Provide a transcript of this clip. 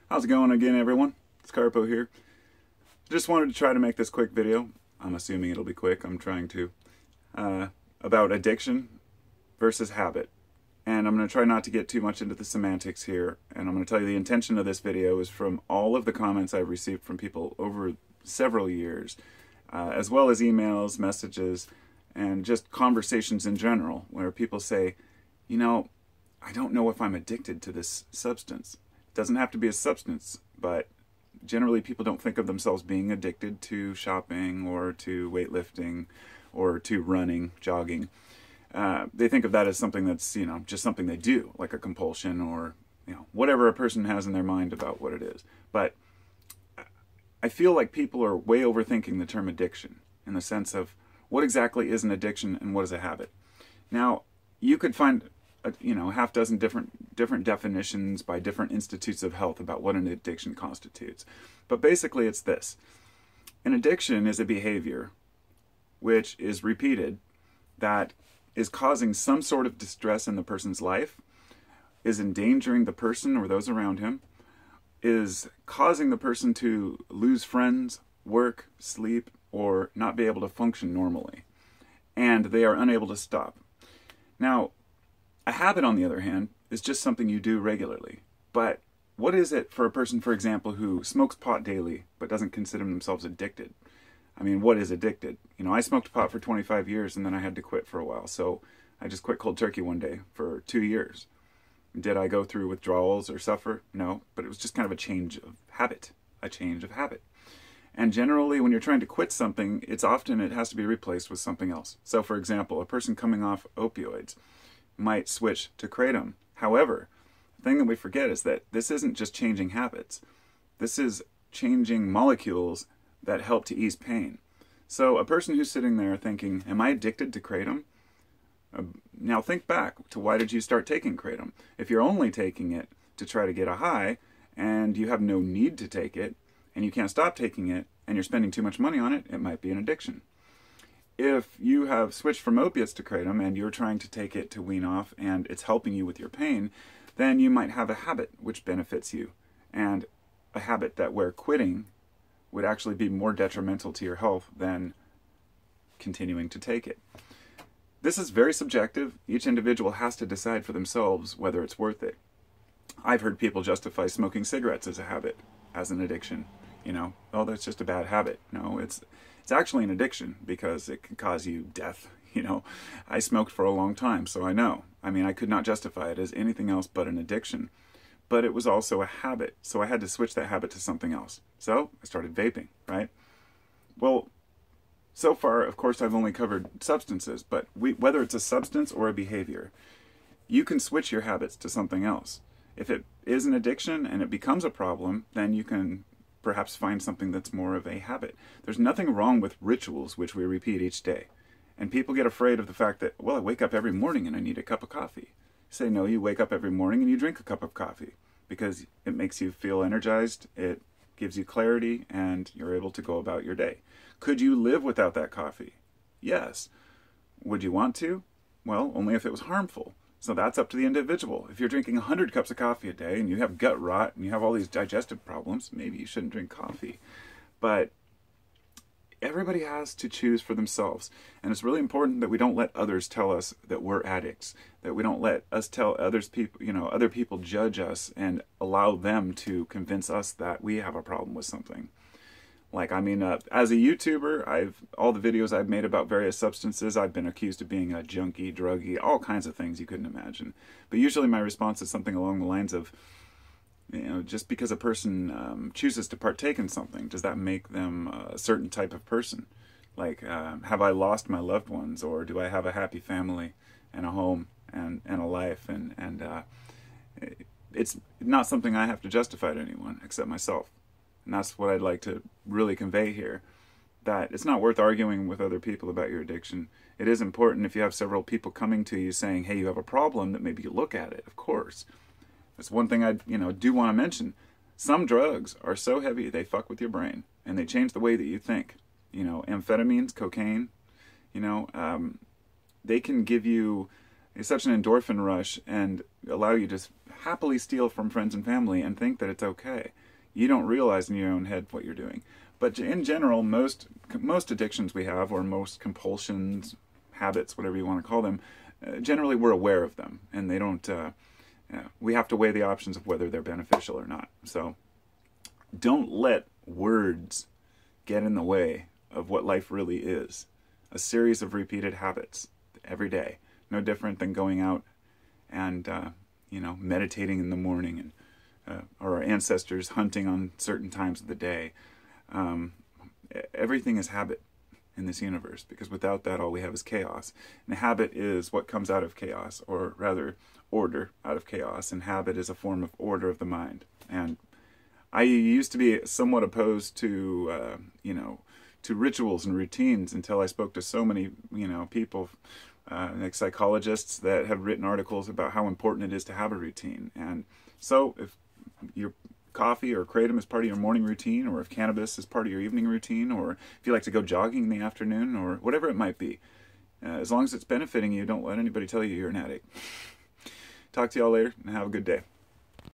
How's it going again, everyone? It's Carpo here. Just wanted to try to make this quick video. I'm assuming it'll be quick. I'm trying to. About addiction versus habit. And I'm going to try not to get too much into the semantics here. And I'm going to tell you the intention of this video is from all of the comments I've received from people over several years, as well as emails, messages, and just conversations in general, where people say, you know, I don't know if I'm addicted to this substance. It doesn't have to be a substance, but generally people don't think of themselves being addicted to shopping or to weightlifting or to running, jogging. They think of that as something that's, you know, just something they do, like a compulsion or, you know, whatever a person has in their mind about what it is. But I feel like people are way overthinking the term addiction in the sense of what exactly is an addiction and what is a habit. Now, you could find a half dozen different definitions by different institutes of health about what an addiction constitutes. But basically it's this. An addiction is a behavior which is repeated that is causing some sort of distress in the person's life, is endangering the person or those around him, is causing the person to lose friends, work, sleep, or not be able to function normally. And they are unable to stop. Now, a habit, on the other hand, is just something you do regularly. But what is it for a person, for example, who smokes pot daily but doesn't consider themselves addicted? I mean, what is addicted? You know, I smoked pot for 25 years and then I had to quit for a while. So I just quit cold turkey one day for 2 years. Did I go through withdrawals or suffer? No, but it was just kind of a change of habit. And generally, when you're trying to quit something, it has to be replaced with something else. So, for example, a person coming off opioids might switch to kratom. However, the thing that we forget is that this isn't just changing habits. This is changing molecules that help to ease pain. So a person who's sitting there thinking, am I addicted to kratom? Now think back to why did you start taking kratom? If you're only taking it to try to get a high and you have no need to take it and you can't stop taking it and you're spending too much money on it, it might be an addiction. If you have switched from opiates to kratom and you're trying to take it to wean off and it's helping you with your pain, then you might have a habit which benefits you, and a habit that where quitting would actually be more detrimental to your health than continuing to take it. This is very subjective. Each individual has to decide for themselves whether it's worth it. I've heard people justify smoking cigarettes as a habit, as an addiction. You know, oh, that's just a bad habit. No, it's actually an addiction because it can cause you death. You know, I smoked for a long time, so I know. I mean, I could not justify it as anything else but an addiction. But it was also a habit, so I had to switch that habit to something else. So I started vaping, right? Well, so far, of course, I've only covered substances, but whether it's a substance or a behavior, you can switch your habits to something else. If it is an addiction and it becomes a problem, then you can perhaps find something that's more of a habit. There's nothing wrong with rituals which we repeat each day. And people get afraid of the fact that, well, I wake up every morning and I need a cup of coffee. Say no, you wake up every morning and you drink a cup of coffee because it makes you feel energized, it gives you clarity, and you're able to go about your day. Could you live without that coffee? Yes. Would you want to? Well, only if it was harmful. So that's up to the individual. If you're drinking 100 cups of coffee a day and you have gut rot and you have all these digestive problems, maybe you shouldn't drink coffee. But everybody has to choose for themselves. And it's really important that we don't let others tell us that we're addicts, that we don't let us tell other people judge us and allow them to convince us that we have a problem with something. Like, I mean, as a YouTuber, all the videos I've made about various substances, I've been accused of being a junkie, druggie, all kinds of things you couldn't imagine. But usually my response is something along the lines of, you know, just because a person chooses to partake in something, does that make them a certain type of person? Like, have I lost my loved ones, or do I have a happy family and a home and a life? And it's not something I have to justify to anyone except myself. And that's what I'd like to really convey here, that it's not worth arguing with other people about your addiction. It is important if you have several people coming to you saying, hey, you have a problem, that maybe you look at it, of course. That's one thing I do want to mention. Some drugs are so heavy they fuck with your brain and they change the way that you think. You know, amphetamines, cocaine, they can give you it's such an endorphin rush and allow you to happily steal from friends and family and think that it's okay. You don't realize in your own head what you're doing. But in general, most addictions we have, or most compulsions, habits, whatever you want to call them, generally we're aware of them, and they don't. We have to weigh the options of whether they're beneficial or not. So don't let words get in the way of what life really is. A series of repeated habits every day, no different than going out and meditating in the morning, and or our ancestors hunting on certain times of the day. Everything is habit in this universe, because without that, all we have is chaos. And habit is what comes out of chaos, or rather, order out of chaos. And habit is a form of order of the mind. And I used to be somewhat opposed to, to rituals and routines until I spoke to so many, people, like psychologists that have written articles about how important it is to have a routine. And so if your coffee or kratom is part of your morning routine, or if cannabis is part of your evening routine, or if you like to go jogging in the afternoon, or whatever it might be, as long as it's benefiting you, don't let anybody tell you you're an addict. Talk to y'all later, and have a good day.